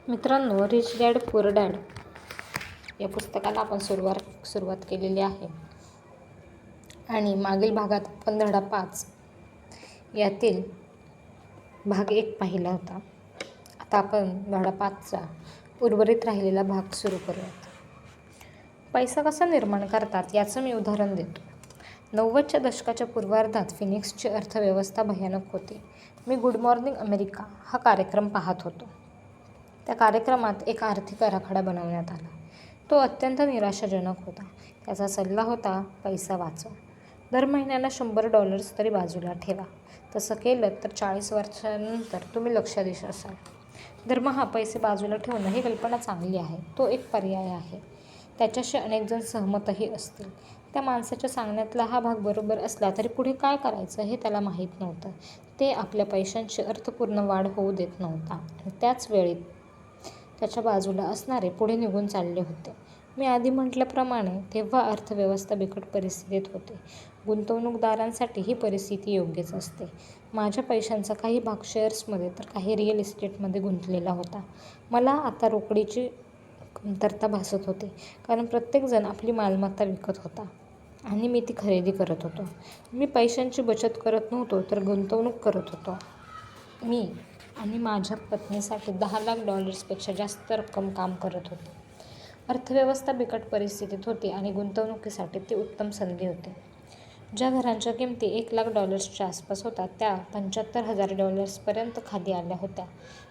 मित्रांनो, rich dad poor dad या पुस्तकाला आपण सुरुवात केलेली आहे आणि मागील भागात आपण धडा 5 यातील भाग 1 पाहिला होता. आता आपण धडा 5चा उर्वरित राहिलेला भाग सुरू करूयात. पैसा कसा निर्माण करतात याचं मी उदाहरण देतो. 90च्या दशकाच्या पूर्वार्धात फिनिक्सची अर्थव्यवस्था भयानक होती. मी गुड मॉर्निंग अमेरिका हा कार्यक्रम पाहत होतो. त्या कार्यक्रमात एक आर्थिक आराखडा बनवण्यात आला. तो अत्यंत निराशाजनक होता. त्याचा सल्ला होता, पैसा वाचवा. दर महिन्याला $100 तरी बाजूला ठेवा. तसं केलं तर 40 वर्षांनंतर तुम्ही लक्षाधीश असाल. दरमहा पैसे बाजूला ठेवणं ही कल्पना चांगली आहे. तो एक पर्याय आहे. त्याच्याशी अनेक जण सहमतही असतील. त्या माणसाच्या सांगण्यातला हा भाग बरोबर असला तरी पुढे काय करायचं हे त्याला माहीत नव्हतं. ते आपल्या पैशांची अर्थपूर्ण वाढ होऊ देत नव्हता आणि त्याच वेळी त्याच्या बाजूला असणारे पुढे निघून चालले होते. मी आधी म्हटल्याप्रमाणे तेव्हा अर्थव्यवस्था बिकट परिस्थितीत होती. गुंतवणूकदारांसाठी ही परिस्थिती योग्यच असते. माझ्या पैशांचा काही भाग शेअर्समध्ये तर काही रिअल इस्टेटमध्ये गुंतलेला होता. मला आता रोकडीची कमतरता भासत होती, कारण प्रत्येकजण आपली मालमत्ता विकत होता आणि मी ती खरेदी करत होतो. मी पैशांची बचत करत नव्हतो तर गुंतवणूक करत होतो. मी आणि माझ्या पत्नीसाठी $10 लाख पेक्षा जास्त रक्कम काम करत होते. अर्थव्यवस्था बिकट परिस्थितीत होती आणि गुंतवणुकीसाठी ती उत्तम संधी होती. ज्या घरांच्या किमती $1 लाख आसपास होत्या त्या $75,000 पर्यंत खाली आल्या होत्या.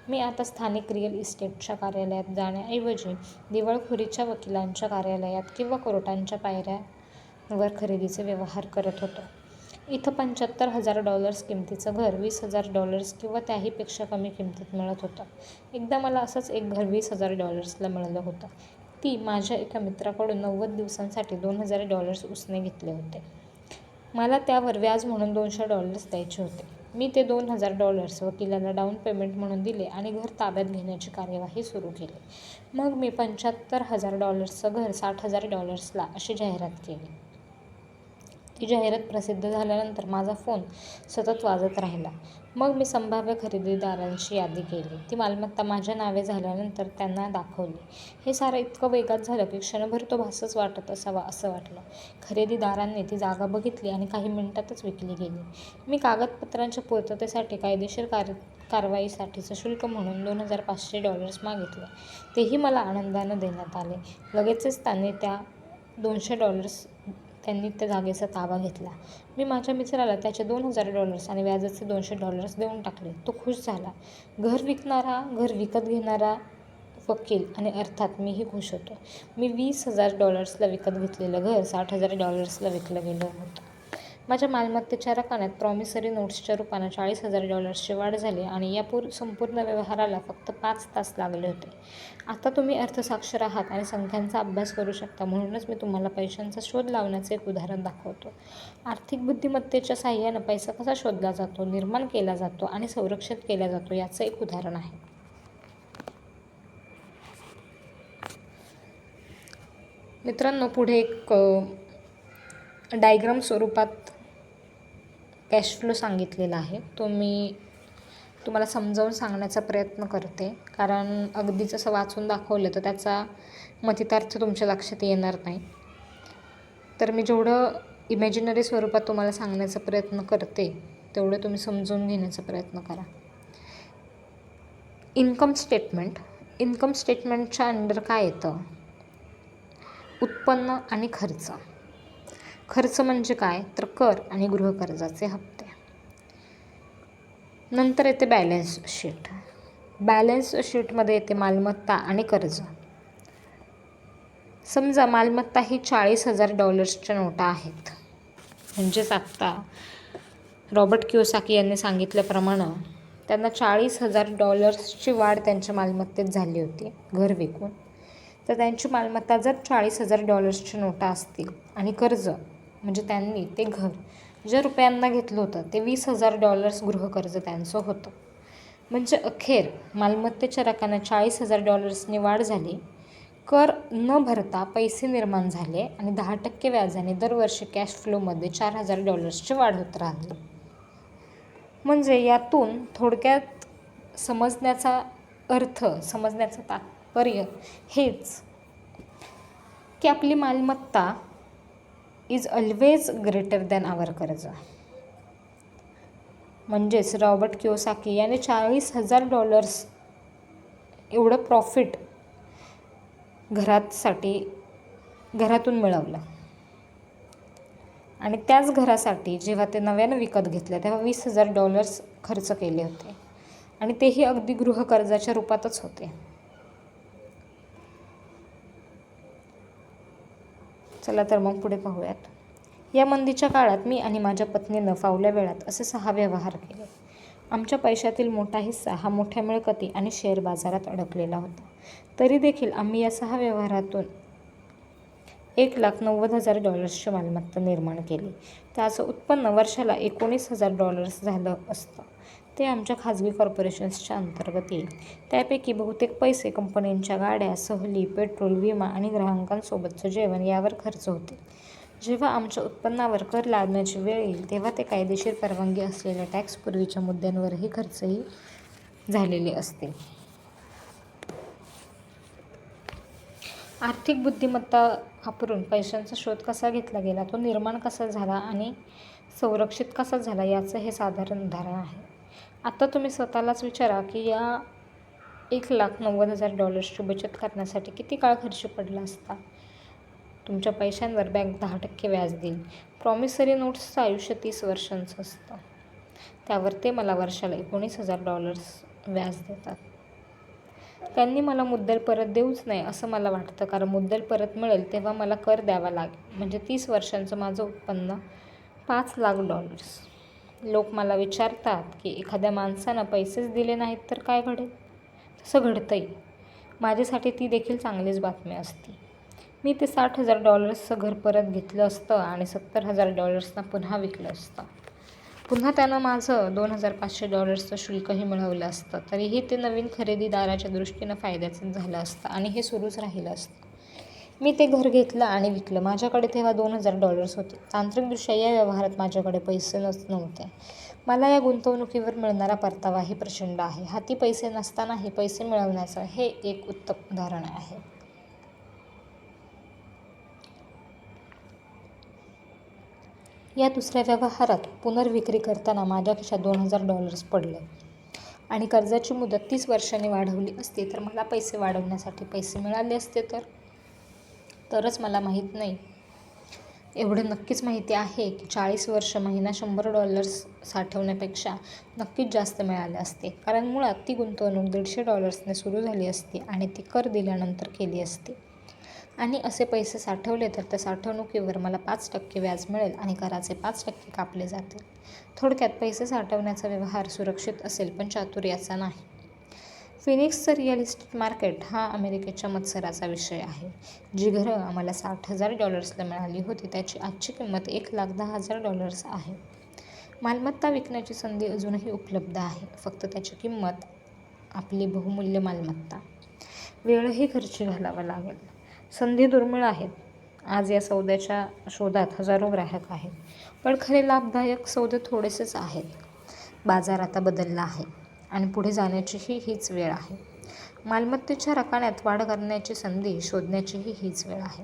मी आता स्थानिक रिअल इस्टेटच्या कार्यालयात जाण्याऐवजी दिवाळखोरीच्या वकिलांच्या कार्यालयात किंवा कोर्टाच्या पायऱ्यांवर खरेदीचे व्यवहार करत होतो. इथं $75,000 किमतीचं घर $20,000 किंवा त्याहीपेक्षा कमी किमतीत मिळत होतं. एकदा मला असंच एक घर $20,000 मिळालं होतं. ती माझ्या एका मित्राकडून 90 दिवसांसाठी $2,000 उसने घेतले होते. मला त्यावर व्याज म्हणून $200 द्यायचे होते. मी ते $2,000 वकिलाला डाऊन पेमेंट म्हणून दिले आणि घर ताब्यात घेण्याची कार्यवाही सुरू केली. मग मी $75,000चं घर $60,000ला अशी जाहिरात केली. ती जाहिरात प्रसिद्ध झाल्यानंतर माझा फोन सतत वाजत राहिला. मग मी संभाव्य खरेदीदारांची यादी केली. ती मालमत्ता माझ्या नावे झाल्यानंतर त्यांना दाखवली. हे सारं इतकं वेगात झालं की क्षणभर तो भासच वाटत असावा असं वाटलं. खरेदीदारांनी ती जागा बघितली आणि काही मिनिटातच विकली गेली. मी कागदपत्रांच्या पूर्ततेसाठी कायदेशीर कारवाईसाठीचं शुल्क म्हणून $2,500 मागितले. तेही मला आनंदानं देण्यात आले. लगेचच त्यांनी त्या जागेचा ताबा घेतला. मी माझ्या मित्राला त्याचे $2,000 आणि व्याजाचे $200 देऊन टाकले. तो खुश झाला. घर विकत घेणारा वकील आणि अर्थात मीही खुश होतो. मी $20,000ला विकत घेतलेलं घर $60,000ला विकलं गेलं होतं. माझ्या मालमत्तेच्या रकण्यात प्रॉमिसरी नोट्सच्या रूपानं $40,000ची वाढ झाली आणि या संपूर्ण व्यवहाराला फक्त 5 तास लागले होते. आता तुम्ही अर्थसाक्षर आहात आणि संख्यांचा अभ्यास करू शकता, म्हणूनच मी तुम्हाला पैशांचा शोध लावण्याचं एक उदाहरण दाखवतो. आर्थिक बुद्धिमत्तेच्या साहाय्यानं पैसा कसा शोधला जातो, निर्माण केला जातो आणि संरक्षित केला जातो याचं एक उदाहरण आहे. मित्रांनो, पुढे एक डायग्राम स्वरूपात कॅश फ्लो सांगितलेला आहे. तो मी तुम्हाला समजावून सांगण्याचा प्रयत्न करते, कारण अगदीच असं वाचून दाखवलं तर त्याचा मतितार्थ तुमच्या लक्षात येणार नाही. तर मी जेवढं इमॅजिनरी स्वरूपात तुम्हाला सांगण्याचा प्रयत्न करते तेवढं तुम्ही समजून घेण्याचा प्रयत्न करा. इन्कम स्टेटमेंटच्या अंडर काय येतं? उत्पन्न आणि खर्च. खर्च म्हणजे काय तर कर आणि गृहकर्जाचे हप्ते. नंतर येते बॅलन्स शीट. बॅलन्स शीटमध्ये येते मालमत्ता आणि कर्ज. समजा मालमत्ता ही $40,000च्या नोटा आहेत. म्हणजेच आत्ता रॉबर्ट कियोसाकी यांनी सांगितल्याप्रमाणे त्यांना $40,000ची वाढ त्यांच्या मालमत्तेत झाली होती घर विकून. तर त्यांची मालमत्ता जर $40,000च्या नोटा असतील आणि कर्ज म्हणजे त्यांनी ते घर ज्या रुपयांना घेतलं होतं ते $20,000 गृहकर्ज त्यांचं होतं. म्हणजे अखेर मालमत्तेच्या रकण्यात $40,000नी वाढ झाली. कर न भरता पैसे निर्माण झाले आणि 10% व्याजाने दरवर्षी कॅश फ्लोमध्ये $4,000ची वाढ होत राहिली. म्हणजे यातून थोडक्यात समजण्याचा अर्थ समजण्याचं तात्पर्य हेच की आपली मालमत्ता इज ऑलवेज ग्रेटर दॅन आवर कर्ज. म्हणजेच रॉबर्ट कियोसाकी याने $40,000 एवढं प्रॉफिट घरातून मिळवलं. आणि त्याच घरासाठी जेव्हा ते नव्यानं विकत घेतलं तेव्हा $20,000 खर्च केले होते आणि तेही अगदी गृहकर्जाच्या रूपातच होते. चला तर मग पुढे पाहूयात. या मंदीच्या काळात मी आणि माझ्या पत्नीनं फावल्या वेळात असे 6 व्यवहार केले. आमच्या पैशातील मोठा हिस्सा हा मोठ्या मिळकती आणि शेअर बाजारात अडकलेला होता. तरी देखील आम्ही या 6 व्यवहारातून $1,90,000ची मालमत्ता निर्माण केली. त्याचं उत्पन्न वर्षाला $19,000 झालं असतं. ते आमच्या खाजगी कॉर्पोरेशन्सच्या अंतर्गत येईल. त्यापैकी बहुतेक पैसे कंपन्यांच्या गाड्या, सहली, पेट्रोल, विमा आणि ग्राहकांसोबतचं जेवण यावर खर्च होतील. जेव्हा आमच्या उत्पन्नावर कर लादण्याची वेळ येईल तेव्हा ते कायदेशीर परवानगी असलेल्या टॅक्सपूर्वीच्या मुद्द्यांवरही खर्चही झालेले असतील. आर्थिक बुद्धिमत्ता वापरून पैशांचा शोध कसा घेतला गेला, तो निर्माण कसा झाला आणि संरक्षित कसा झाला याचं हे साधारण उदाहरण आहे. आता तुम्ही स्वतःलाच विचारा की या $1,90,000ची बचत करण्यासाठी किती काळ खर्च पडला असता. तुमच्या पैशांवर बँक 10% व्याज देईल. प्रॉमिसरी नोट्सचं आयुष्य 30 वर्षांचं असतं. त्यावर ते मला वर्षाला $19,000 व्याज देतात. त्यांनी मला मुद्दल परत देऊच नये असं मला वाटतं, कारण मुद्दल परत मिळेल तेव्हा मला कर द्यावा लागेल. म्हणजे 30 वर्षांचं माझं उत्पन्न $5,00,000. लोक मला विचारतात की एखाद्या माणसानं पैसेच दिले नाहीत तर काय घडेल? तसं घडतंही. माझ्यासाठी ती देखील चांगलीच बातमी असती. मी ते $60,000चं घर परत घेतलं असतं आणि $70,000ना पुन्हा विकलं असतं. पुन्हा त्यानं माझं $2,500चं शुल्कही मिळवलं असतं. तरीही ते नवीन खरेदीदाराच्या दृष्टीनं फायद्याचं झालं असतं आणि हे सुरूच राहिलं असतं. मी ते घर घेतलं आणि विकलं. माझ्याकडे तेव्हा $2,000 होते. तांत्रिकदृष्ट्या या व्यवहारात माझ्याकडे पैसे नव्हते. मला या गुंतवणुकीवर मिळणारा परतावाही प्रचंड आहे. हाती पैसे नसतानाही पैसे मिळवण्याचं हे एक उत्तम उदाहरण आहे. या दुसऱ्या व्यवहारात पुनर्विक्री करताना माझ्या खिशात $2,000 पडले आणि कर्जाची मुदत 30 वर्षांनी वाढवली असती तर मला पैसे वाढवण्यासाठी पैसे मिळाले असते तरच मला माहीत नाही. एवढं नक्कीच माहिती आहे की 40 वर्ष महिना $100 साठवण्यापेक्षा नक्कीच जास्त मिळाले असते, कारण मुळात ती गुंतवणूक $150ने सुरू झाली असती आणि ती कर दिल्यानंतर केली असती. आणि असे पैसे साठवले तर त्या साठवणुकीवर मला 5% व्याज मिळेल आणि कराचे 5% कापले जातील. थोडक्यात पैसे साठवण्याचा व्यवहार सुरक्षित असेल पण चातुर्याचा नाही. फिनिक्सचं रिअल इस्टेट मार्केट हा अमेरिकेच्या मत्सराचा विषय आहे. जी घरं आम्हाला $60,000ला मिळाली होती त्याची आजची किंमत $1,10,000 आहे. मालमत्ता विकण्याची संधी अजूनही उपलब्ध आहे, फक्त त्याची किंमत आपली बहुमूल्य मालमत्ता. वेळही खर्ची घालावा लागेल. संधी दुर्मिळ आहेत. आज या सौद्याच्या शोधात हजारो ग्राहक आहेत, पण खरे लाभदायक सौदे थोडेसेच आहेत. बाजार आता बदलला आहे आणि पुढे जाण्याचीही हीच वेळ आहे. मालमत्तेच्या रकान्यात वाढ करण्याची संधी शोधण्याचीही हीच वेळ आहे.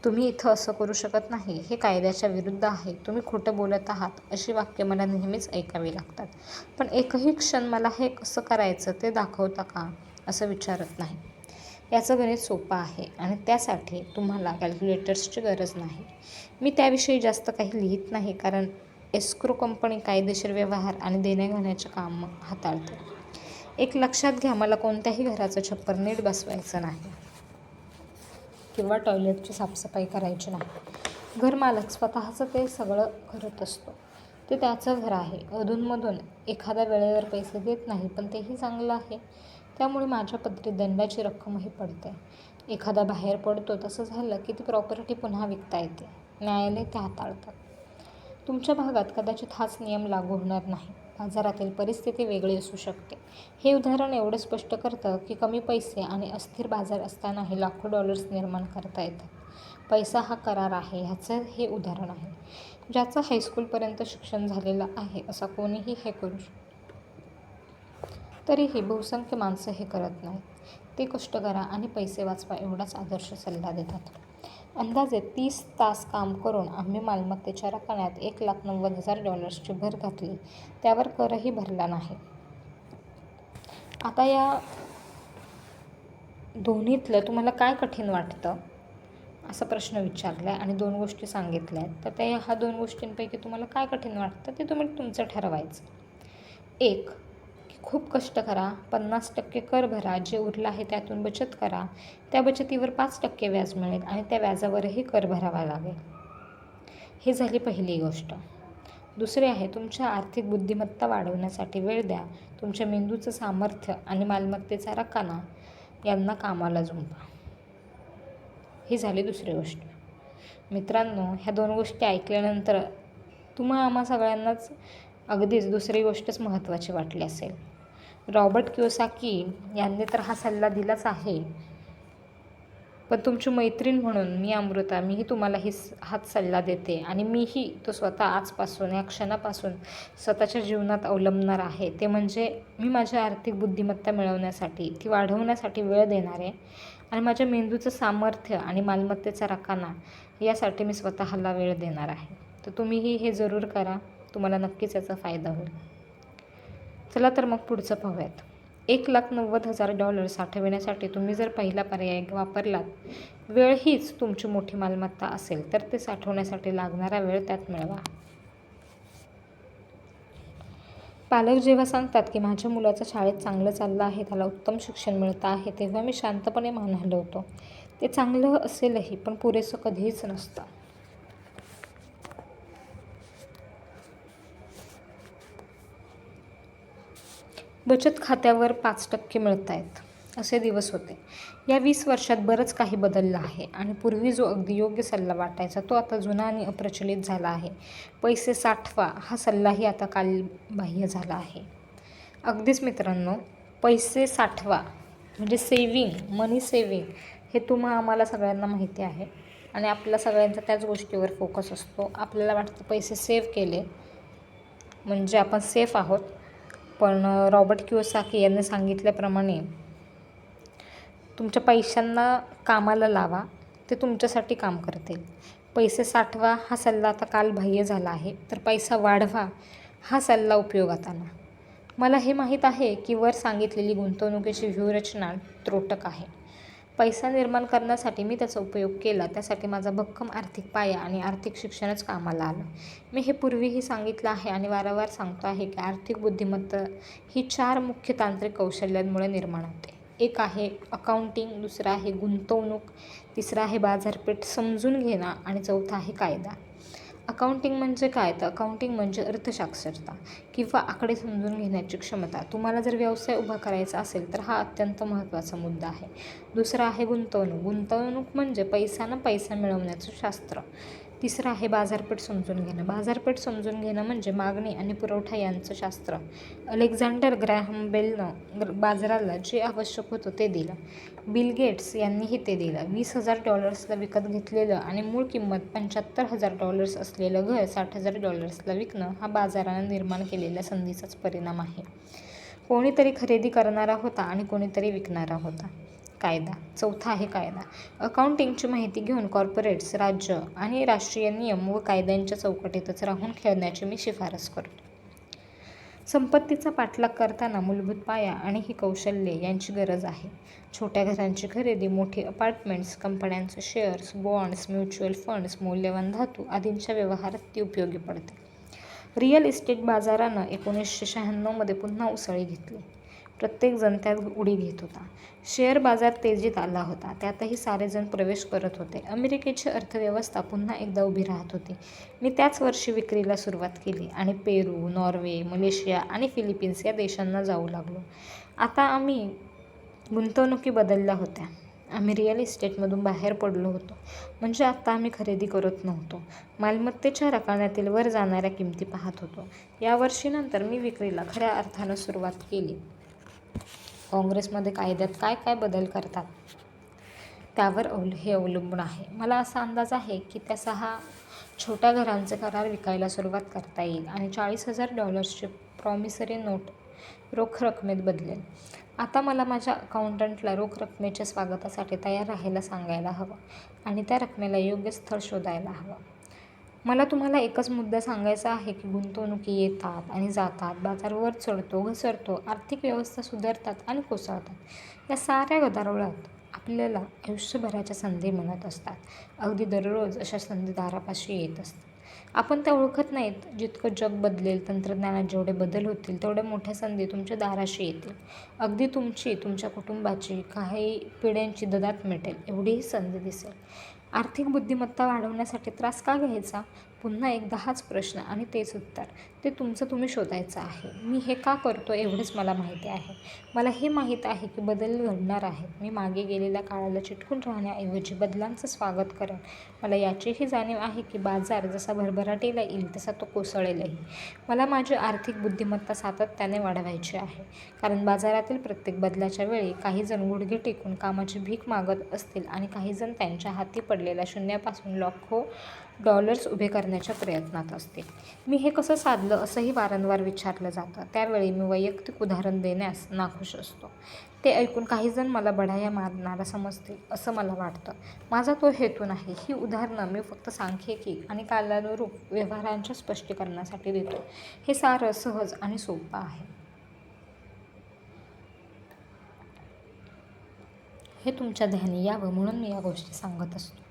तुम्ही इथं असं करू शकत नाही, हे कायद्याच्या विरुद्ध आहे, तुम्ही खोटं बोलत आहात अशी वाक्य मला नेहमीच ऐकावी लागतात. पण एकही क्षण मला हे कसं करायचं ते दाखवता का असं विचारत नाही. याचं गणित सोपं आहे आणि त्यासाठी तुम्हाला कॅल्क्युलेटर्सची गरज नाही. मी त्याविषयी जास्त काही लिहित नाही, कारण एस्क्रो कंपनी कायदेशीर व्यवहार आणि देण्याघेण्याचे काम हाताळते. एक लक्षात घ्या, मला कोणत्याही घराचं छप्पर नीट बसवायचं नाही किंवा टॉयलेटची साफसफाई करायची नाही. घरमालक स्वतःचं ते सगळं करत असतो. ते त्याचं घर आहे. अधूनमधून एखादा वेळेवर पैसे देत नाही, पण तेही चांगलं आहे. त्यामुळे माझ्या पदरी दंडाची रक्कमही पडते. एखादा बाहेर पडतो, तसं झालं की ती प्रॉपर्टी पुन्हा विकता येते. न्यायालय ते हाताळतात. तुमच्या भागात कदाचित हाच नियम लागू होणार नाही. बाजारातील परिस्थिती वेगळी असू शकते. हे उदाहरण एवढं स्पष्ट करतं की कमी पैसे आणि अस्थिर बाजार असतानाही लाखो डॉलर्स निर्माण करता येतात. पैसा हा करार आहे ह्याचं हे उदाहरण आहे. ज्याचं हायस्कूलपर्यंत शिक्षण झालेलं आहे असा कोणीही हे करू शकतो. तरीही बहुसंख्य माणसं हे करत नाहीत. ते कष्ट करा आणि पैसे वाचवा एवढाच आदर्श सल्ला देतात. अंदाजे 30 तास काम करून आम्ही मालमत्तेच्या रकण्यात $1,90,000ची भर घातली. त्यावर करही भरला नाही. आता या दोन्हीतलं तुम्हाला काय कठीण वाटतं असा प्रश्न विचारला आहे आणि 2 गोष्टी सांगितल्या आहेत. तर ह्या 2 गोष्टींपैकी तुम्हाला काय कठीण वाटतं ते तुम्ही तुमचं ठरवायचं. एक, की खूप कष्ट करा, 50% कर भरा, जे उरलं आहे त्यातून बचत करा, त्या बचतीवर 5% व्याज मिळेल आणि त्या व्याजावरही कर भरावा लागेल. ही झाली पहिली गोष्ट. दुसरी आहे, तुमच्या आर्थिक बुद्धिमत्ता वाढवण्यासाठी वेळ द्या. तुमच्या मेंदूचं सामर्थ्य आणि मालमत्तेचा रकाना यांना कामाला जुंपा. ही झाली दुसरी गोष्ट. मित्रांनो, ह्या 2 गोष्टी ऐकल्यानंतर आम्हा सगळ्यांनाच अगदीच दुसरी गोष्टच महत्त्वाची वाटली असेल. रॉबर्ट कियोसाकी यांनी तर हा सल्ला दिलाच आहे, पण तुमची मैत्रीण म्हणून मी अमृता, मीही तुम्हाला हाच सल्ला देते आणि मीही तो स्वतः आजपासून या क्षणापासून स्वतःच्या जीवनात अवलंबणार आहे. ते म्हणजे मी माझ्या आर्थिक बुद्धिमत्ता मिळवण्यासाठी, ती वाढवण्यासाठी वेळ देणार आहे आणि माझ्या मेंदूचं सामर्थ्य आणि मालमत्तेचा रकाना यासाठी मी स्वतःला वेळ देणार आहे. तर तुम्हीही हे जरूर करा. तुम्हाला नक्कीच याचा फायदा होईल. चला तर मग पुढचं पाहूयात. $1,90,000 साठविण्यासाठी तुम्ही जर पहिला पर्याय वापरलात, वेळ हीच तुमची मोठी मालमत्ता असेल, तर ते साठवण्यासाठी लागणारा वेळ त्यात मिळवा. पालक जेव्हा सांगतात की माझ्या मुलाचं शाळेत चांगलं चाललं आहे, त्याला उत्तम शिक्षण मिळतं आहे, तेव्हा मी शांतपणे मान हलवतो. ते चांगलं असेलही, पण पुरेसं कधीच नसतं. बचत खात्यावर 5% मिळत आहेत असे दिवस होते. या 20 वर्षात बरंच काही बदललं आहे आणि पूर्वी जो अगदी योग्य सल्ला वाटायचा तो आता जुना आणि अप्रचलित झाला आहे. पैसे साठवा हा सल्लाही आता कालबाह्य झाला आहे. अगदीच मित्रांनो, पैसे साठवा म्हणजे मनी सेविंग हे आम्हाला सगळ्यांना माहिती आहे आणि आपल्या सगळ्यांचा त्याच गोष्टीवर फोकस असतो. आपल्याला वाटतं पैसे सेव्ह केले म्हणजे आपण सेफ आहोत, पण रॉबर्ट कियोसाकी यांनी सांगितल्याप्रमाणे तुमच्या पैशांना कामाला लावा, ते तुमच्यासाठी काम करतील. पैसे साठवा हा सल्ला आता कालबाह्य झाला आहे, तर पैसा वाढवा हा सल्ला उपयोगात आणा. मला हे माहीत आहे की वर सांगितलेली गुंतवणुकीची व्यूहरचना त्रोटक आहे. पैसा निर्माण करण्यासाठी मी त्याचा उपयोग केला, त्यासाठी माझा भक्कम आर्थिक पाया आणि आर्थिक शिक्षणच कामाला आलं. मी हे पूर्वीही सांगितलं आहे आणि वारंवार सांगतो आहे की आर्थिक बुद्धिमत्ता ही 4 मुख्य तांत्रिक कौशल्यांमुळे निर्माण होते. एक आहे अकाउंटिंग, दुसरं आहे गुंतवणूक, तिसरं आहे बाजारपेठ समजून घेणं आणि चौथं आहे कायदा. अकाउंटिंग म्हणजे काय? तर अकाउंटिंग म्हणजे अर्थशास्त्रता किंवा आकडे समजून घेण्याची क्षमता. तुम्हाला जर व्यवसाय उभा करायचा असेल तर हा अत्यंत महत्त्वाचा मुद्दा आहे. दुसरा आहे गुंतवणूक म्हणजे पैसा मिळवण्याचं शास्त्र. तिसरं आहे बाजारपेठ समजून घेणं. बाजारपेठ समजून घेणं म्हणजे मागणी आणि पुरवठा यांचं शास्त्र. अलेक्झांडर ग्रॅहम बेलनं बाजाराला जे आवश्यक होतं ते दिलं. बिल गेट्स यांनीही ते दिलं. $20,000ला विकत घेतलेलं आणि मूळ किंमत $75,000 असलेलं घर $60,000ला विकणं हा बाजारानं निर्माण केलेल्या संधीचाच परिणाम आहे. कोणीतरी खरेदी करणारा होता आणि कोणीतरी विकणारा होता. कायदा. चौथा आहे कायदा. अकाउंटिंगची माहिती घेऊन कॉर्पोरेट्स, राज्य आणि राष्ट्रीय नियम व कायद्यांच्या चौकटीतच राहून खेळण्याची मी शिफारस करतो. संपत्तीचा पाठलाग करताना मूलभूत पाया आणि ही कौशल्ये यांची गरज आहे. छोट्या घरांची खरेदी, मोठी अपार्टमेंट्स, कंपन्यांचे शेअर्स, बॉन्ड्स, म्युच्युअल फंड्स, मौल्यवान धातू आदींच्या व्यवहारात ती उपयोगी पडते. रिअल इस्टेट बाजारानं 1996मध्ये पुन्हा उसळी घेतली. प्रत्येकजण त्यात उडी घेत होता. शेअर बाजार तेजीत आला होता. त्यातही सारेजण प्रवेश करत होते. अमेरिकेची अर्थव्यवस्था पुन्हा एकदा उभी राहत होती. मी त्याच वर्षी विक्रीला सुरुवात केली आणि पेरू, नॉर्वे, मलेशिया आणि फिलिपिन्स या देशांना जाऊ लागलो. आता आम्ही गुंतवणुकी बदलल्या होत्या. आम्ही रिअल इस्टेटमधून बाहेर पडलो होतो. म्हणजे आता आम्ही खरेदी करत नव्हतो. मालमत्तेच्या रकण्यातील वर जाणाऱ्या किमती पाहत होतो. या वर्षीनंतर मी विक्रीला खऱ्या अर्थानं सुरुवात केली. काँग्रेसमध्ये कायद्यात काय काय बदल करतात त्यावर हे अवलंबून आहे. मला असा अंदाज आहे की त्या 6 छोट्या घरांचे करार विकायला सुरुवात करता येईल आणि $40,000ची प्रॉमिसरी नोट रोख रकमेत बदलेल. आता मला माझ्या अकाउंटंटला रोख रकमेच्या स्वागतासाठी तयार राहायला सांगायला हवं आणि त्या रकमेला योग्य स्थळ शोधायला हवं. मला तुम्हाला एकच मुद्दा सांगायचा आहे की गुंतवणुकी येतात आणि जातात, बाजार वर चढतो, घसरतो, आर्थिक व्यवस्था सुधारतात आणि कोसळतात. या साऱ्या गदारोळात आपल्याला आयुष्यभराच्या संधी मिळत असतात. अगदी दररोज अशा संधी दारापाशी येत असतात. आपण त्या ओळखत नाहीत. जितकं जग बदलेल, तंत्रज्ञानात जेवढे बदल होतील, तेवढ्या मोठ्या संधी तुमच्या दाराशी येतील. अगदी तुमची, तुमच्या कुटुंबाची, काही पिढ्यांची ददात मिटेल एवढीही संधी दिसेल. आर्थिक बुद्धिमत्ता वाढवण्यासाठी त्रास का घ्यायचा? पुन्हा एकदा हाच प्रश्न आणि तेच उत्तर. ते तुमचं तुम्ही शोधायचं आहे. मी हे का करतो एवढंच मला माहिती आहे. मला हे माहीत आहे की बदल घडणार आहेत. मी मागे गेलेल्या काळाला चिटकून राहण्याऐवजी बदलांचं स्वागत करेन. मला याचीही जाणीव आहे की बाजार जसा भरभराटीला येईल तसा तो कोसळेलही. मला माझी आर्थिक बुद्धिमत्ता सातत्याने वाढवायची आहे. कारण बाजारातील प्रत्येक बदलाच्या वेळी काहीजण गुडघे टेकून कामाची भीक मागत असतील आणि काहीजण त्यांच्या हाती पडलेल्या शून्यापासून लाखो डॉलर्स उभे करण्याच्या प्रयत्नात असतील. मी हे कसं साधलं असंही वारंवार विचारलं जातं. त्यावेळी मी वैयक्तिक उदाहरण देण्यास नाखुश असतो. ते ऐकून काहीजण मला बढाया मारणारा समजतील असं मला वाटतं. माझा तो हेतू नाही. ही उदाहरणं मी फक्त सांख्यिकी आणि कालानुरूप व्यवहारांच्या स्पष्टीकरणासाठी देतो. हे सारं सहज आणि सोपं आहे. हे तुमच्या ध्यानी यावं म्हणून मी या गोष्टी सांगत असतो.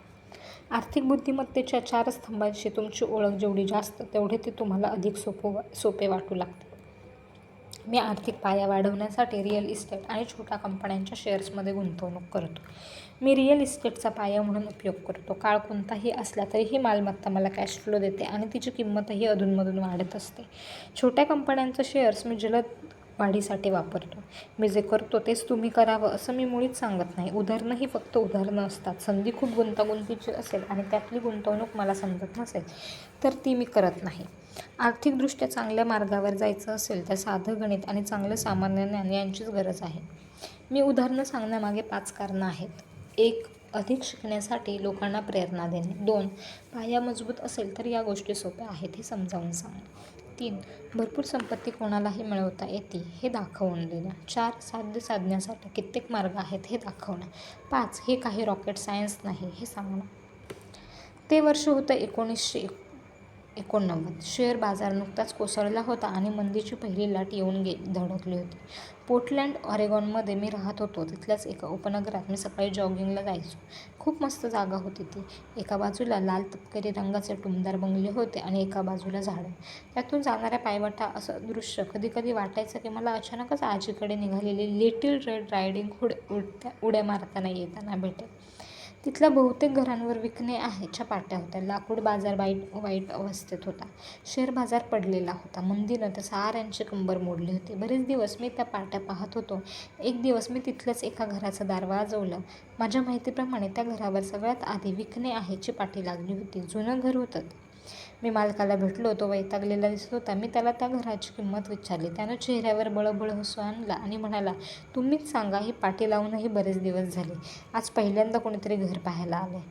आर्थिक बुद्धिमत्तेच्या 4 स्तंभांशी तुमची ओळख जेवढी जास्त, तेवढे ते तुम्हाला अधिक सोपे वाटू लागते. मी आर्थिक पाया वाढवण्यासाठी रिअल इस्टेट आणि छोट्या कंपन्यांच्या शेअर्समध्ये गुंतवणूक करतो. मी रिअल इस्टेटचा पाया म्हणून उपयोग करतो. काळ कोणताही असला तरी ही मालमत्ता मला कॅश फ्लो देते आणि तिची किंमतही अधूनमधून वाढत असते. छोट्या कंपन्यांचं शेअर्स मी जलद वाढीसाठी वापरतो. मी जे करतो तेच तुम्ही करावं असं मी मुळीच सांगत नाही. उदाहरणं ही फक्त उदाहरणं असतात. संधी खूप गुंतागुंतीची असेल आणि त्यातली गुंतवणूक मला समजत नसेल तर ती मी करत नाही. आर्थिकदृष्ट्या चांगल्या मार्गावर जायचं असेल तर साधं गणित आणि चांगलं सामान्य ज्ञान यांचीच गरज आहे. मी उदाहरणं सांगण्यामागे 5 कारणं आहेत. 1. अधिक शिकण्यासाठी लोकांना प्रेरणा देणे. 2. पाया मजबूत असेल तर या गोष्टी सोप्या आहेत हे समजावून सांगणे. 3. भरपूर संपत्ती कोणालाही मिळवता येते हे दाखवून देणं. 4. साध्य साधण्यासाठी कित्येक मार्ग आहेत हे दाखवणं. 5. हे काही रॉकेट सायन्स नाही हे सांगणं. ते वर्ष होतं 1989. शेअर बाजार नुकताच कोसळला होता आणि मंदीची पहिली लाट येऊन धडकली होती. पोर्टलँड, ऑरेगॉनमध्ये मी राहत होतो. तिथल्याच एका उपनगरात मी सकाळी जॉगिंगला जायचो. खूप मस्त जागा होती ती. एका बाजूला लाल तपकिरी रंगाचे टुमदार बंगले होते आणि एका बाजूला झाडं. त्यातून जाणाऱ्या पायवाटा असं दृश्य कधीकधी वाटायचं की मला अचानकच आजीकडे निघालेली लिटिल रेड रायडिंग हुड उड्या मारताना येताना भेटेल. तिथल्या बहुतेक घरांवर विकण्याच्या पाट्या होत्या. लाकूड बाजार वाईट अवस्थेत होता. शेअर बाजार पडलेला होता. मंदीनं तर साऱ्यांची कंबर मोडली होती. बरेच दिवस मी त्या पाट्या पाहत होतो. एक दिवस मी तिथल्याच एका घराचं दार वाजवलं. माझ्या माहितीप्रमाणे त्या घरावर सगळ्यात आधी विकणे आहेची पाटी लागली होती. जुनं घर होतं ते. मी मालकाला भेटलो. तो वैतागलेला दिसत होता. मी त्याला त्या घराची किंमत विचारली. त्यानं चेहऱ्यावर बळबळ हसू आणलं आणि म्हणाला, तुम्हीच सांगा, ही पाटी लावूनही बरेच दिवस झाले. आज पहिल्यांदा कोणीतरी घर पाहायला आलंय.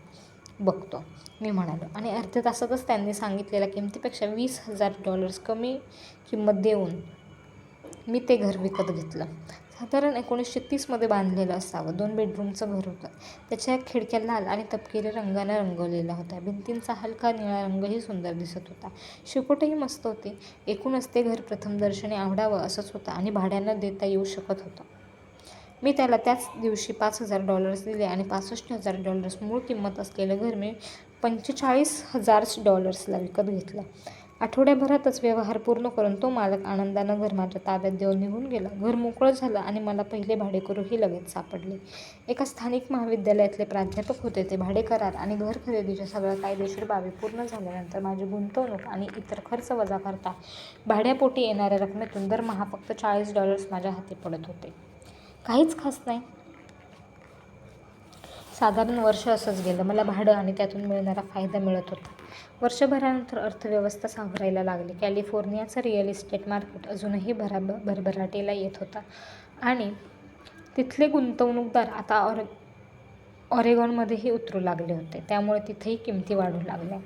बघतो, मी म्हणालो. आणि अर्ध्या तासातच त्यांनी सांगितलेल्या किमतीपेक्षा $20,000 कमी किंमत देऊन मी ते घर विकत घेतलं. साधारण 1930मध्ये बांधलेलं असावं. 2 बेडरूमचं घर होतं. त्याच्या खिडक्या लाल आणि तपकिरी रंगानं रंगवलेल्या होत्या. भिंतींचा हलका निळा रंगही सुंदर दिसत होता. शेकोटही मस्त होते. एकूणच ते घर प्रथमदर्शनी आवडावं असंच होतं आणि भाड्यानं देता येऊ शकत होतं. मी त्याला त्याच दिवशी $5,000 दिले आणि $65,000 मूळ किंमत असलेलं घर मी $45,000ला विकत घेतलं. आठवड्याभरातच व्यवहार पूर्ण करून तो मालक आनंदानं घर माझ्या ताब्यात देऊन निघून गेला. घर मोकळं झालं आणि मला पहिले भाडेकरूही लगेच सापडले. एका स्थानिक महाविद्यालयातले प्राध्यापक होते ते. भाडेकरार आणि घर खरेदीच्या सगळ्या कायदेशीर बाबी पूर्ण झाल्यानंतर माझी गुंतवणूक आणि इतर खर्च वजा करता भाड्यापोटी येणाऱ्या रकमेतून दरमहा फक्त $40 माझ्या हाती पडत होते. काहीच खास नाही. साधारण वर्ष असंच गेलं. मला भाडं आणि त्यातून मिळणारा फायदा मिळत होता. वर्षभरानंतर अर्थव्यवस्था सावरायला लागली. कॅलिफोर्नियाचं रिअल इस्टेट मार्केट अजूनही भरभराटीला येत होता आणि तिथले गुंतवणूकदार आता ऑरेगॉनमध्येही उतरू लागले होते. त्यामुळे तिथेही किमती वाढू लागल्या.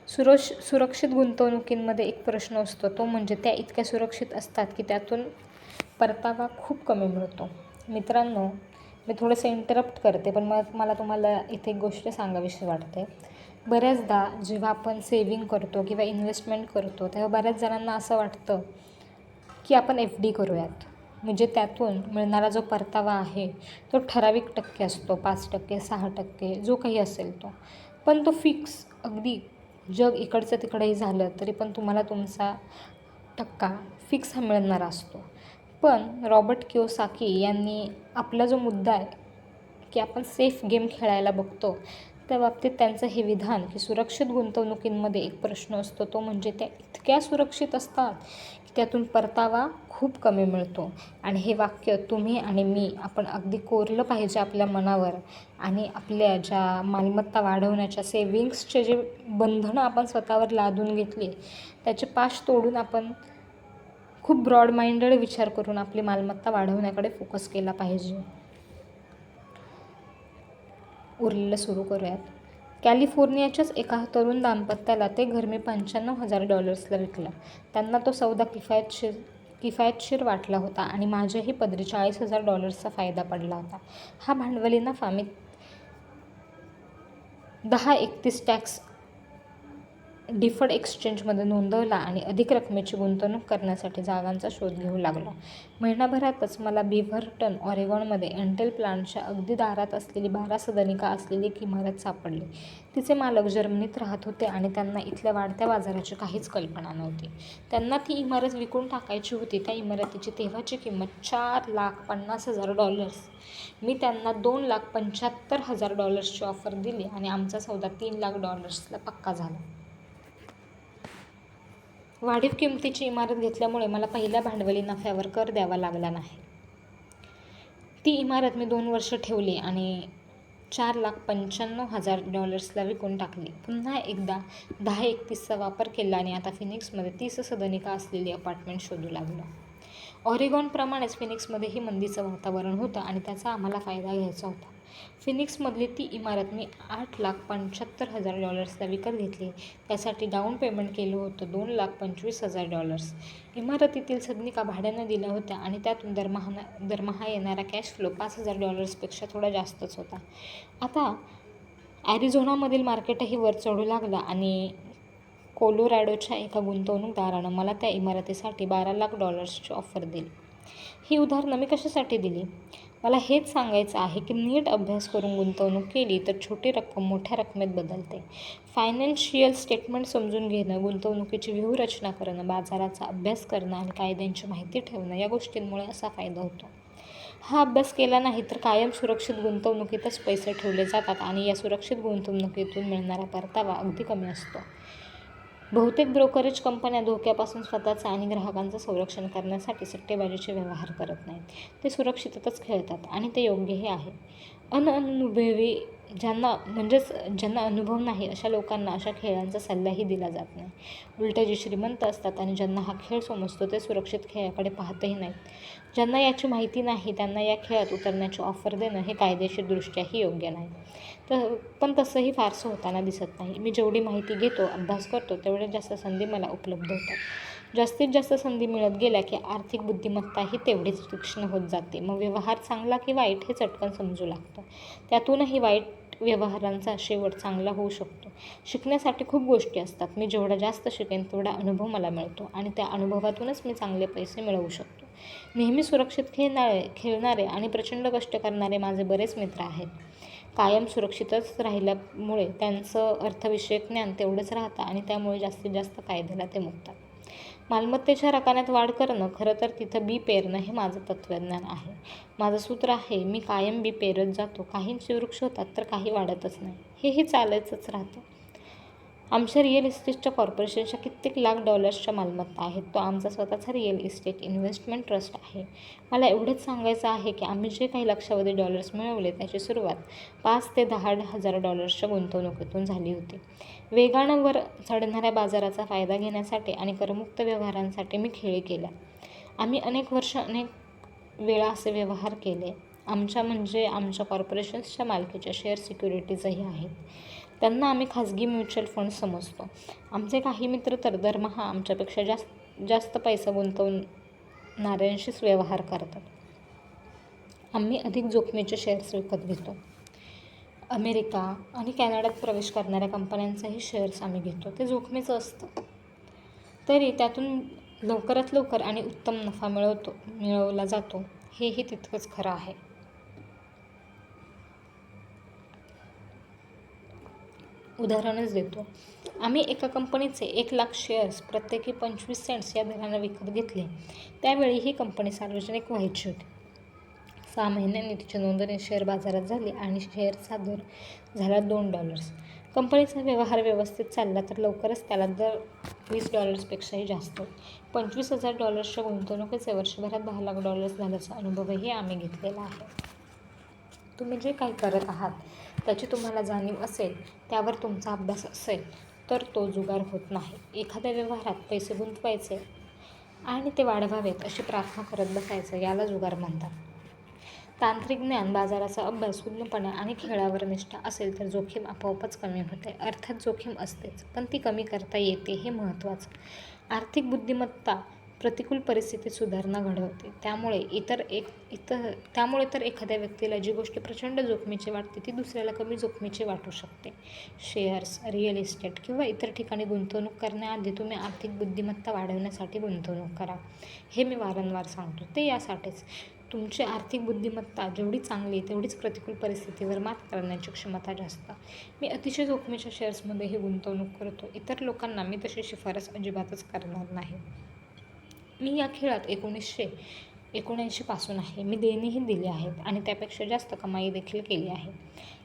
सुरक्षित गुंतवणुकींमध्ये एक प्रश्न असतो, तो म्हणजे त्या इतक्या सुरक्षित असतात की त्यातून परतावा खूप कमी मिळतो. मित्रांनो, मी थोडंसं इंटरप्ट करते, पण मला तुम्हाला इथे एक गोष्ट सांगावीशी वाटते. बऱ्याचदा जेव्हा आपण सेविंग करतो किंवा इन्व्हेस्टमेंट करतो, तेव्हा बऱ्याच जणांना असं वाटतं की आपण FD करूयात. म्हणजे त्यातून मिळणारा जो परतावा आहे तो ठराविक टक्के असतो, 5%, 6%, जो काही असेल तो. पण तो फिक्स, अगदी जग इकडचं तिकडंही झालं तरी पण तुम्हाला तुमचा टक्का फिक्स हा मिळणारा असतो. पण रॉबर्ट कियोसाकी यांनी आपला जो मुद्दा आहे की आपण सेफ गेम खेळायला बघतो, त्या बाबतीत त्यांचं हे विधान की सुरक्षित गुंतवणुकींमध्ये एक प्रश्न असतो, तो म्हणजे त्या इतक्या सुरक्षित असतात की त्यातून परतावा खूप कमी मिळतो. आणि हे वाक्य तुम्ही आणि मी आपण अगदी कोरलं पाहिजे आपल्या मनावर. आणि आपल्या ज्या मालमत्ता वाढवण्याच्या सेविंग्सचे जे बंधनं आपण स्वतःवर लादून घेतली, त्याचे पाश तोडून आपण खूप ब्रॉड माइंडेड विचार करून आपली मालमत्ता वाढवण्याकडे फोकस केला पाहिजे. उरलेलं सुरू करूयात. कॅलिफोर्नियाच्याच एका तरुण दाम्पत्याला ते घर मी $95,000 विकलं. त्यांना तो सौदा किफायतशीर वाटला होता आणि माझ्याही पदरी $40,000 फायदा पडला होता. हा भांडवली नफा मी 1031 टॅक्स डिफर्ड एक्सचेंजमध्ये नोंदवला आणि अधिक रकमेची गुंतवणूक करण्यासाठी जागांचा शोध घेऊ लागलो. महिनाभरातच मला बिव्हर्टन, ऑरेगॉनमध्ये इंटेल प्लांटच्या अगदी दारात असलेली 12 सदनिका असलेली एक इमारत सापडली. तिचे मालक जर्मनीत राहत होते आणि त्यांना इथल्या वाढत्या बाजाराची काहीच कल्पना नव्हती. त्यांना ती इमारत विकून टाकायची होती. त्या इमारतीची तेव्हाची किंमत $4,50,000. मी त्यांना $2,75,000ची ऑफर दिली आणि आमचा सौदा $3,00,000ला पक्का झाला. वाढीव किमतीची इमारत घेतल्यामुळे मला पहिल्या भांडवली नफ्यावर कर द्यावा लागला नाही. ती इमारत मी 2 वर्ष ठेवली आणि $4,95,000ला विकून टाकली. पुन्हा एकदा 1031चा वापर केला आणि आता फिनिक्समध्ये 30 सदनिका असलेली अपार्टमेंट शोधू लागलो. ऑरेगॉनप्रमाणेच फिनिक्समध्येही मंदीचं वातावरण होतं आणि त्याचा आम्हाला फायदा घ्यायचा होता. फिनिक्समधली ती इमारत मी $8,75,000ला विकत घेतली. त्यासाठी डाऊन पेमेंट केलं होतं $2,25,000. इमारतीतील सदनिका भाड्यानं दिल्या होत्या आणि त्यातून दरमहा येणारा कॅश फ्लो $5,000पेक्षा थोडा जास्तच होता. आता ॲरिझोनामधील मार्केटही वर चढू लागला आणि कोलोरॅडोच्या एका गुंतवणूकदारानं मला त्या इमारतीसाठी $12,00,000ची ऑफर दिली. ही उदाहरणं मी कशासाठी दिली? मला हेच सांगायचं आहे की नीट अभ्यास करून गुंतवणूक केली तर छोटी रक्कम मोठ्या रकमेत बदलते. फायनान्शियल स्टेटमेंट समजून घेणं, गुंतवणुकीची व्यूहरचना करणं, बाजाराचा अभ्यास करणं आणि कायद्यांची माहिती ठेवणं, या गोष्टींमुळे असा फायदा होतो. हा अभ्यास केला नाही तर कायम सुरक्षित गुंतवणुकीतच पैसे ठेवले जातात आणि या सुरक्षित गुंतवणुकीतून मिळणारा परतावा अगदी कमी असतो. बहुतेक ब्रोकरेज कंपन्या धोक्यापासून स्वतःचं आणि ग्राहकांचं संरक्षण करण्यासाठी सट्टेबाजीचे व्यवहार करत नाहीत. ते सुरक्षिततच खेळतात आणि ते योग्यही आहे. अनअनुभवी ज्यांना अनुभव नाही अशा लोकांना अशा खेळांचा सल्लाही दिला जात नाही. उलटे जे श्रीमंत असतात आणि ज्यांना हा खेळ समजतो ते सुरक्षित खेळाकडे पाहतही नाहीत. ज्यांना याची माहिती नाही त्यांना या खेळात उतरण्याची ऑफर देणं हे कायदेशीरदृष्ट्याही योग्य नाही. पण तसंही फारसं होताना दिसत नाही. मी जेवढी माहिती घेतो, अभ्यास करतो, तेवढ्या जास्त संधी मला उपलब्ध होतात. जास्तीत जास्त संधी मिळत गेल्या की आर्थिक बुद्धिमत्ताही तेवढीच तीक्ष्ण होत जाते. मग व्यवहार चांगला की वाईट हे चटकन समजू लागतं. त्यातूनही वाईट व्यवहारांचा शेवट चांगला होऊ शकतो. शिकण्यासाठी खूप गोष्टी असतात. मी जेवढा जास्त शिकेन तेवढा अनुभव मला मिळतो आणि त्या अनुभवातूनच मी चांगले पैसे मिळवू शकतो. नेहमी सुरक्षित खेळणारे आणि प्रचंड कष्ट करणारे माझे बरेच मित्र आहेत. कायम सुरक्षितच राहिल्यामुळे त्यांचं अर्थविषयक ज्ञान तेवढंच राहतं आणि त्यामुळे जास्तीत जास्त फायद्याला ते मुकतात. मालमत्तेच्या रकण्यात वाढ करणं, खरं तर तिथं बी पेरणं हे माझं तत्त्वज्ञान आहे. माझं सूत्र आहे, मी कायम बी पेरत जातो. काहींचे वृक्ष होतात तर काही वाढतच नाही. हेही चालायचंच राहतं. आमच्या रिअल इस्टेटच्या कॉर्पोरेशनच्या कित्येक लाख डॉलर्सच्या मालमत्ता आहेत. तो आमचा स्वतःचा रिअल इस्टेट इन्व्हेस्टमेंट ट्रस्ट आहे. मला एवढंच सांगायचं आहे की आम्ही जे काही लक्षावधी डॉलर्स मिळवले त्याची सुरुवात $5,000 ते $10,000 गुंतवणुकीतून झाली होती. वेगानं वर चढणाऱ्या बाजाराचा फायदा घेण्यासाठी आणि करमुक्त व्यवहारांसाठी मी खेळी केल्या. आम्ही अनेक वर्ष अनेक वेळा असे व्यवहार केले. आमच्या कॉर्पोरेशन्सच्या मालकीच्या शेअर सिक्युरिटीजही आहेत. त्यांना आम्ही खाजगी म्युच्युअल फंड समजतो. आमचे काही मित्र तर दरमहा आमच्यापेक्षा जास्त पैसा गुंतवणाऱ्यांशीच व्यवहार करतात. आम्ही अधिक जोखमीचे शेअर्स विकत घेतो. अमेरिका आणि कॅनडात प्रवेश करणाऱ्या कंपन्यांचाही शेअर्स आम्ही घेतो. ते जोखमीचं असतं, तरी त्यातून लवकरात लवकर आणि उत्तम नफा मिळवला जातो, हेही तितकंच खरं आहे. उदाहरणच देतो. आम्ही एका कंपनीचे 1,00,000 शेअर्स प्रत्येकी 25 सेंट्स या दराने विकत घेतले. त्यावेळी ही कंपनी सार्वजनिक व्हायची होती. 6 महिन्यांनी तिची नोंदणी शेअर बाजारात झाली आणि शेअरचा दर झाला $2. कंपनीचा व्यवहार व्यवस्थित चालला तर लवकरच त्याला दर $20पेक्षाही जास्त होईल. $25,000च्या गुंतवणुकीचे वर्षभरात $10,00,000 झाल्याचा अनुभवही आम्ही घेतलेला आहे. तुम्ही जे काही करत आहात त्याची तुम्हाला जाणीव असेल, त्यावर तुमचा अभ्यास असेल, तर तो जुगार होत नाही. एखाद्या व्यवहारात पैसे गुंतवायचे आणि ते वाढवावेत अशी प्रार्थना करत बसायचं, याला जुगार म्हणतात. तांत्रिक ज्ञान, बाजाराचा अभ्यास, सुज्ञपणा आणि खेळावर निष्ठा असेल तर जोखीम आपोआपच कमी होते. अर्थात जोखीम असतेच, पण ती कमी करता येते हे महत्त्वाचं. आर्थिक बुद्धिमत्ता प्रतिकूल परिस्थितीत सुधारणा घडवते. त्यामुळे तर एखाद्या व्यक्तीला जी गोष्ट प्रचंड जोखमीची वाटते ती दुसऱ्याला कमी जोखमीची वाटू शकते. शेअर्स, रिअल इस्टेट किंवा इतर ठिकाणी गुंतवणूक करण्याआधी तुम्ही आर्थिक बुद्धिमत्ता वाढवण्यासाठी गुंतवणूक करा. हे मी वारंवार सांगतो. ते यासाठीच, तुमची आर्थिक बुद्धिमत्ता जेवढी चांगली तेवढीच प्रतिकूल परिस्थितीवर मात करण्याची क्षमता जास्त. मी अतिशय जोखमीच्या शेअर्समध्येही गुंतवणूक करतो. इतर लोकांना मी तशी शिफारस अजिबातच करणार नाही. मी या खेळात 1979 पासून आहे. मी देणीही दिली आहेत आणि त्यापेक्षा जास्त कमाई देखील केली आहे.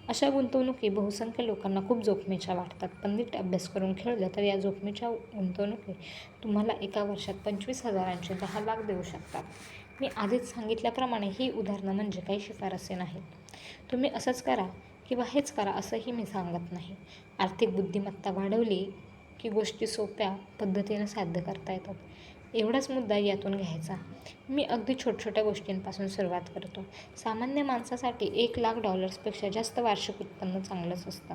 अशा गुंतवणुकी बहुसंख्य लोकांना खूप जोखमीच्या वाटतात, पण नीट अभ्यास करून खेळलं तर या जोखमीच्या गुंतवणुकी तुम्हाला एका वर्षात 25,000चे 10 लाख देऊ शकतात. मी आधीच सांगितल्याप्रमाणे ही उदाहरणं म्हणजे काही शिफारसी नाहीत. तुम्ही असंच करा किंवा हेच करा असंही मी सांगत नाही. आर्थिक बुद्धिमत्ता वाढवली की गोष्टी सोप्या पद्धतीनं साध्य करता येतात, एवढाच मुद्दा यातून घ्यायचा. मी अगदी छोट्या गोष्टींपासून सुरुवात करतो. सामान्य माणसासाठी $1,00,000पेक्षा जास्त वार्षिक उत्पन्न चांगलंच असतं.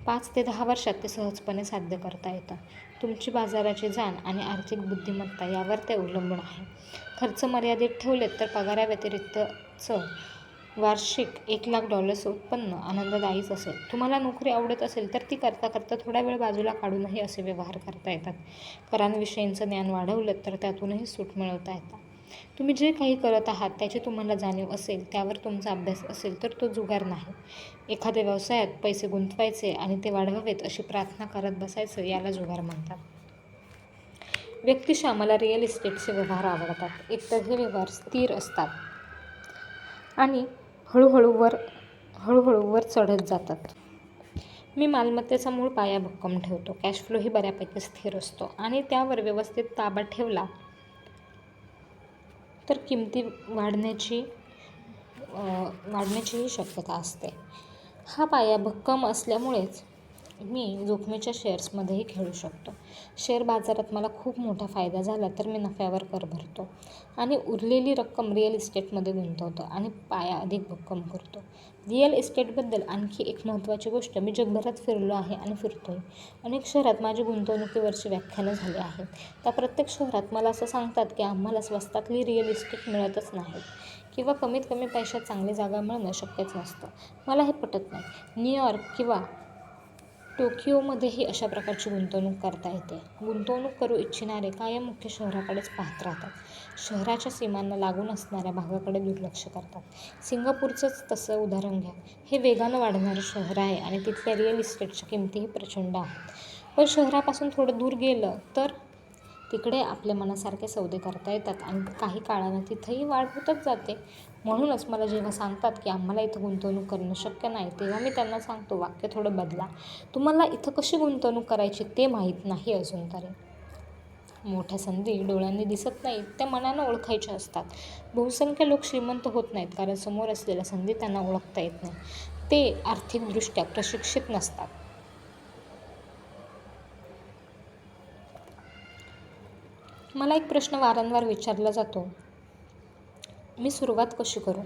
5 ते 10 वर्षात ते सहजपणे साध्य करता येतं. तुमची बाजाराची जाण आणि आर्थिक बुद्धिमत्ता यावर ते अवलंबून आहे. खर्च मर्यादित ठेवलेत तर पगाराव्यतिरिक्तचं वार्षिक $1,00,000 उत्पन्न आनंददायीच असेल. तुम्हाला नोकरी आवडत असेल तर ती करता करता थोडा वेळ बाजूला काढूनही असे व्यवहार करता येतात. करांविषयीचं ज्ञान वाढवलं तर त्यातूनही सूट मिळवता येतात. तुम्ही जे काही करत आहात त्याची तुम्हाला जाणीव असेल, त्यावर तुमचा अभ्यास असेल तर तो जुगार नाही. एखाद्या व्यवसायात पैसे गुंतवायचे आणि ते वाढवावेत अशी प्रार्थना करत बसायचं, याला जुगार म्हणतात. व्यक्तिशः मला रिअल इस्टेटचे व्यवहार आवडतात. एकतर हे व्यवहार स्थिर असतात आणि हळूहळू वर चढत जातात. मी मालमत्तेचा मूळ पाया भक्कम ठेवतो. कॅश फ्लोही बऱ्यापैकी स्थिर असतो आणि त्यावर व्यवस्थित ताबा ठेवला तर किमती वाढण्याचीही शक्यता असते. हा पाया भक्कम असल्यामुळेच मी जोखमीच्या शेअर्समध्येही खेळू शकतो. शेअर बाजारात मला खूप मोठा फायदा झाला तर मी नफ्यावर कर भरतो आणि उरलेली रक्कम रिअल इस्टेटमध्ये गुंतवतो आणि पाया अधिक भक्कम करतो. रिअल इस्टेटबद्दल आणखी एक महत्त्वाची गोष्ट, मी जगभरात फिरलो आहे आणि फिरतोय. अनेक शहरात माझी गुंतवणुकीवरची व्याख्यानं झाली आहेत. त्या प्रत्येक शहरात मला असं सांगतात की आम्हाला स्वस्तातली रिअल इस्टेट मिळतच नाही किंवा कमीत कमी पैशात चांगली जागा मिळणं शक्यच नसतं. मला हे पटत नाही. न्यूयॉर्क किंवा टोकियोमध्येही अशा प्रकारची गुंतवणूक करता येते. गुंतवणूक करू इच्छिणारे कायम मुख्य शहराकडेच पाहत राहतात. शहराच्या सीमांना लागून असणाऱ्या भागाकडे दुर्लक्ष करतात. सिंगापूरचंच तसं उदाहरण घ्या. हे वेगानं वाढणारं शहर आहे आणि तिथल्या रिअल इस्टेटच्या किमतीही प्रचंड आहेत. पण शहरापासून थोडं दूर गेलं तर तिकडे आपल्या मनासारखे सौदे करता येतात आणि काही काळानं तिथंही वाढ होतच जाते. म्हणूनच मला जेव्हा सांगतात की आम्हाला इथं गुंतवणूक करणं शक्य नाही, तेव्हा मी त्यांना सांगतो, वाक्य थोडं बदला. तुम्हाला इथं कशी गुंतवणूक करायची ते माहीत नाही अजून तरी. मोठ्या संधी डोळ्यांनी दिसत नाहीत, त्या मनानं ओळखायच्या असतात. बहुसंख्य लोक श्रीमंत होत नाहीत कारण समोर असलेल्या संधी त्यांना ओळखता येत नाही. ते आर्थिकदृष्ट्या प्रशिक्षित नसतात. मला एक प्रश्न वारंवार विचारला जातो, मी सुरुवात कशी करू?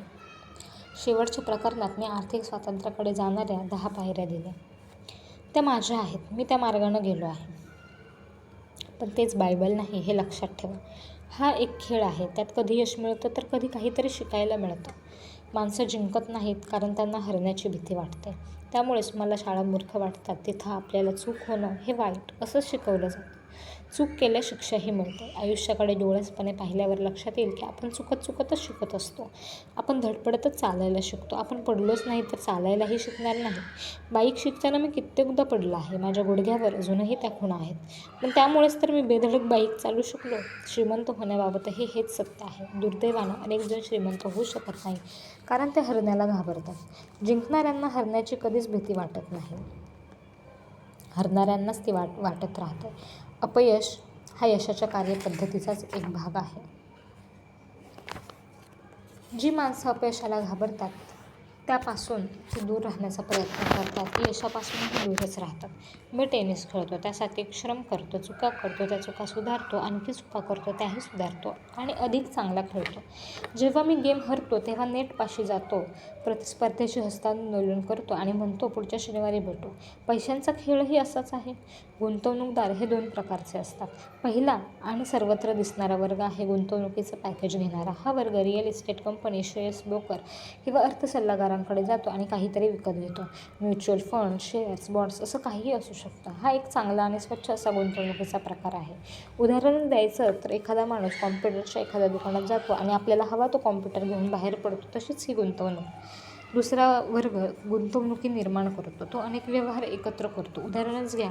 शेवटच्या प्रकरणात मी आर्थिक स्वातंत्र्याकडे जाणाऱ्या 10 पायऱ्या दिल्या. त्या माझ्या आहेत, मी त्या मार्गानं गेलो आहे. पण तेच बायबल नाही हे लक्षात ठेवा. हा एक खेळ आहे, त्यात कधी यश मिळतं तर कधी काहीतरी शिकायला मिळतं. माणसं जिंकत नाहीत कारण त्यांना हरण्याची भीती वाटते. त्यामुळेच मला शाळा मूर्ख वाटतात. तिथं आपल्याला चूक होणं हे वाईट असंच शिकवलं जातं. चूक केल्यास शिक्षाही मिळते. आयुष्याकडे डोळसपणे पाहिल्यावर लक्षात येईल की आपण चुकतच शिकत असतो. आपण धडपडतच चालायला शिकतो. आपण पडलोच नाही तर चालायलाही शिकणार नाही. बाईक शिकताना मी कित्येकदा पडलो आहे. माझ्या गुडघ्यावर अजूनही त्या खुणा आहेत. पण त्यामुळेच तर मी बेधडक बाईक चालवू शकलो. श्रीमंत होण्याबाबतही हेच सत्य आहे. दुर्दैवानं अनेक जण श्रीमंत होऊ शकत नाही कारण ते हरण्याला घाबरतात. जिंकणाऱ्यांना हरण्याची कधीच भीती वाटत नाही. हरणाऱ्यांनाच ती वाटत राहते. अपयश हा यशाच्या कार्यपद्धतीचाच एक भाग आहे. जी माणसं अपयशाला घाबरतात त्यापासून ती दूर राहण्याचा प्रयत्न करतात. ती यशापासूनही दूरच राहतात. मी टेनिस खेळतो, त्यासाठी श्रम करतो, चुका करतो, त्या चुका सुधारतो, आणखी चुका करतो, त्याही सुधारतो आणि अधिक चांगला खेळतो. जेव्हा मी गेम हरतो तेव्हा नेटपाशी जातो, प्रतिस्पर्ध्याशी हस्तांदोलन करतो आणि म्हणतो पुढच्या शनिवारी भेटू. पैशांचा खेळही असाच आहे. गुंतवणूकदार हे 2 प्रकारचे असतात. पहिला आणि सर्वत्र दिसणारा वर्ग आहे गुंतवणुकीचं पॅकेज घेणारा. हा वर्ग real estate company, shares broker किंवा अर्थसल्लागारांकडे जातो आणि काहीतरी विकत घेतो. म्युच्युअल फंड, शेअर्स, बॉन्ड्स असं काहीही असू शकतं. हा एक चांगला आणि स्वच्छ असा गुंतवणुकीचा प्रकार आहे. उदाहरण द्यायचं तर एखादा माणूस कॉम्प्युटरच्या एखाद्या दुकानात जातो आणि आपल्याला हवा तो कॉम्प्युटर घेऊन बाहेर पडतो. तशीच ही गुंतवणूक. दुसरा वर्ग गुंतवणुकी निर्माण करतो. तो अनेक व्यवहार एकत्र करतो. उदाहरणच घ्या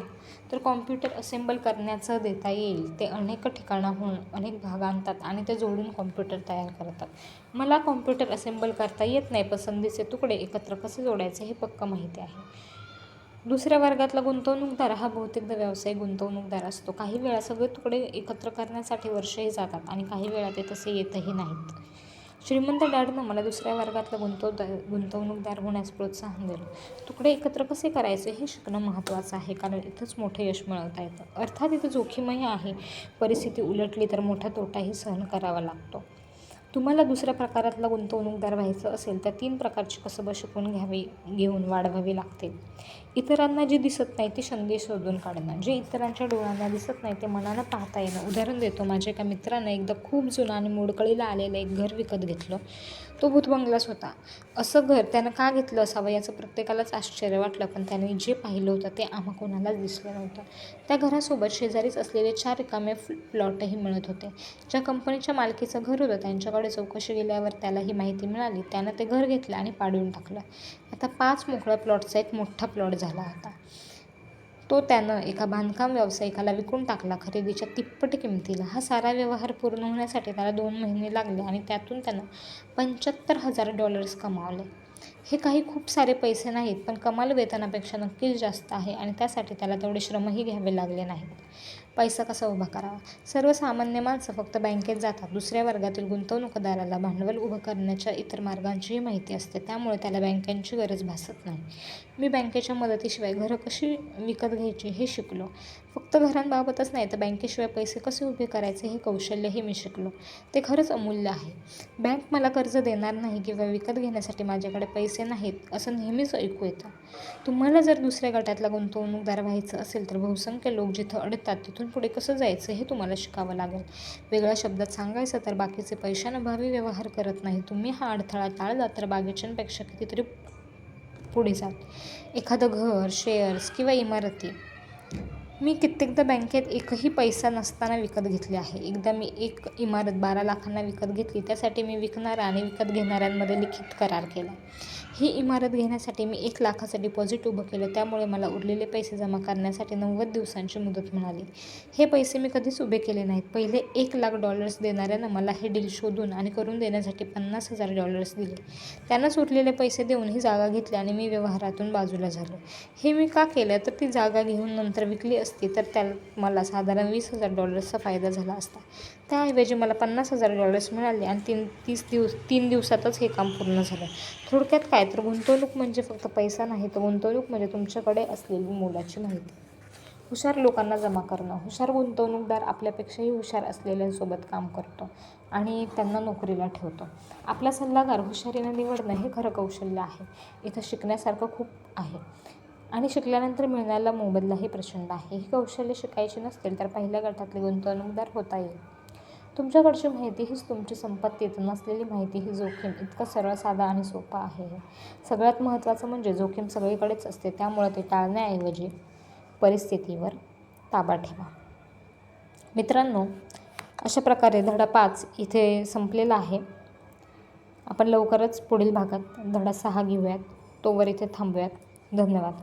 तर कॉम्प्युटर असेंबल करण्याचं देता येईल. ते अनेक ठिकाणाहून अनेक भाग आणतात आणि ते जोडून कॉम्प्युटर तयार करतात. मला कॉम्प्युटर असेंबल करता येत नाही, पण संधीचे तुकडे एकत्र कसे जोडायचे हे पक्कं माहिती आहे. दुसऱ्या वर्गातला गुंतवणूकदार हा बहुतेकदा व्यावसायिक गुंतवणूकदार असतो. काही वेळा सगळे तुकडे एकत्र करण्यासाठी वर्षही जातात आणि काही वेळा ते तसे येतही नाहीत. श्रीमंत डॅडनं मला दुसऱ्या वर्गातला गुंतवणूकदार होण्यास प्रोत्साहन दिलं. तुकडे एकत्र कसे करायचे हे शिकणं महत्त्वाचं आहे कारण इथंच मोठं यश मिळवता येतं. अर्थात इथं जोखीमही आहे. परिस्थिती उलटली तर मोठा तोटाही सहन करावा लागतो. तुम्हाला दुसऱ्या प्रकारातला गुंतवणूकदार व्हायचं असेल तर 3 प्रकारची कसबं शिकून घेऊन वाढवावी लागतील. इतरांना जी दिसत नाही ती संधी शोधून काढणं. जे इतरांच्या डोळ्यांना दिसत नाही ते मनानं पाहता येणं. उदाहरण देतो. माझ्या एका मित्रानं एकदा खूप जुनं आणि मोडकळीला आलेलं एक घर विकत घेतलं. तो भूतबंगलाच होता. असं घर त्यानं का घेतलं असावं याचं प्रत्येकालाच आश्चर्य वाटलं, पण त्याने जे पाहिलं होतं ते आम्हा कोणालाच दिसलं नव्हतं. त्या घरासोबत शेजारीच असलेले 4 रिकामे प्लॉटही मिळत होते. ज्या कंपनीच्या मालकीचं घर होतं त्यांच्याकडे चौकशी गेल्यावर त्याला ही माहिती मिळाली. त्यानं ते घर घेतलं आणि पाडून टाकलं. आता 5 मोकळ्या प्लॉटचा एक मोठा प्लॉट झाला होता. तो त्यानं एका बांधकाम व्यावसायिकाला विकून टाकला खरेदीच्या तिप्पट किमतीला. हा सारा व्यवहार पूर्ण होण्यासाठी त्याला 2 महिने लागले आणि त्यातून त्यानं $75,000 कमावले. हे काही खूप सारे पैसे नाहीत, पण कमाल वेतनापेक्षा नक्कीच जास्त आहे आणि त्यासाठी त्याला तेवढे श्रमही घ्यावे लागले नाहीत. पैसा कसा उभा करावा? सर्वसामान्य माणसं फक्त बँकेत जातात. दुसऱ्या वर्गातील गुंतवणूकदाराला भांडवल उभं करण्याच्या इतर मार्गांचीही माहिती असते. त्यामुळे त्याला बँकांची गरज भासत नाही. मी बँकेच्या मदतीशिवाय घरं कशी विकत घ्यायची हे शिकलो. फक्त घरांबाबतच नाही तर बँकेशिवाय पैसे कसे उभे करायचे हे कौशल्यही मी शिकलो. ते खरंच अमूल्य आहे. बँक मला कर्ज देणार नाही किंवा विकत घेण्यासाठी माझ्याकडे पैसे नाहीत असं नेहमीच ऐकू येतं. तुम्हाला जर दुसऱ्या गटातला गुंतवणूकदार व्हायचं असेल तर बहुसंख्य लोक जिथं अडतात तिथून पुढे कसं जायचं हे तुम्हाला शिकावं लागेल. वेगळ्या शब्दात सांगायचं तर बाकीचे पैशांअभावी व्यवहार करत नाही. तुम्ही हा अडथळा टाळला तर बाकीच्यांपेक्षा कितीतरी पुढे जाल. एखादं घर, शेअर्स किंवा इमारती मी कित्येकदा बँकेत एकही पैसा नसताना विकत घेतली आहे. एकदा मी एक इमारत 12 लाखांना विकत घेतली. त्यासाठी मी विकणारा आणि विकत घेणाऱ्यांमध्ये लिखित करार केला. ही इमारत घेण्यासाठी मी 1 लाखाचं डिपॉझिट उभं केलं. त्यामुळे मला उरलेले पैसे जमा करण्यासाठी 90 दिवसांची मुदत मिळाली. हे पैसे मी कधीच उभे केले नाहीत. पहिले $1,00,000 देणाऱ्यानं मला हे डील शोधून आणि करून देण्यासाठी $50,000 दिले. त्यानंच उरलेले पैसे देऊन ही जागा घेतली आणि मी व्यवहारातून बाजूला झालो. हे मी का केलं तर ती जागा घेऊन नंतर विकली असती तर त्यात मला साधारण $20,000चा फायदा झाला असता. त्याऐवजी मला $50,000 मिळाले आणि 3 दिवसातच हे काम पूर्ण झालं. थोडक्यात काय तर गुंतवणूक म्हणजे फक्त पैसा नाही तर गुंतवणूक म्हणजे तुमच्याकडे असलेली मोलाची माहिती हुशार लोकांना जमा करणं. हुशार गुंतवणूकदार आपल्यापेक्षाही हुशार असलेल्यांसोबत काम करतो आणि त्यांना नोकरीला ठेवतो. आपला सल्लागार हुशारीने निवडणं हे खरं कौशल्य आहे. इथं शिकण्यासारखं खूप आहे आणि शिकल्यानंतर मिळणारा मोबदलाही प्रचंड आहे. ही कौशल्य शिकायची नसतील तर पहिल्या गटातले गुंतवणूकदार होता येईल. तुमच्याकडची माहिती हीच तुमची संपत्ती, नसलेली माहिती ही जोखीम. इतकं सरळ, साधा आणि सोपं आहे हे. सगळ्यात महत्त्वाचं म्हणजे जोखीम सगळीकडेच असते, त्यामुळे ते टाळण्याऐवजी परिस्थितीवर ताबा ठेवा. मित्रांनो, अशा प्रकारे धडा 5 इथे संपलेला आहे. आपण लवकरच पुढील भागात धडा 6 घेऊयात. तोवर इथे थांबूयात. धन्यवाद.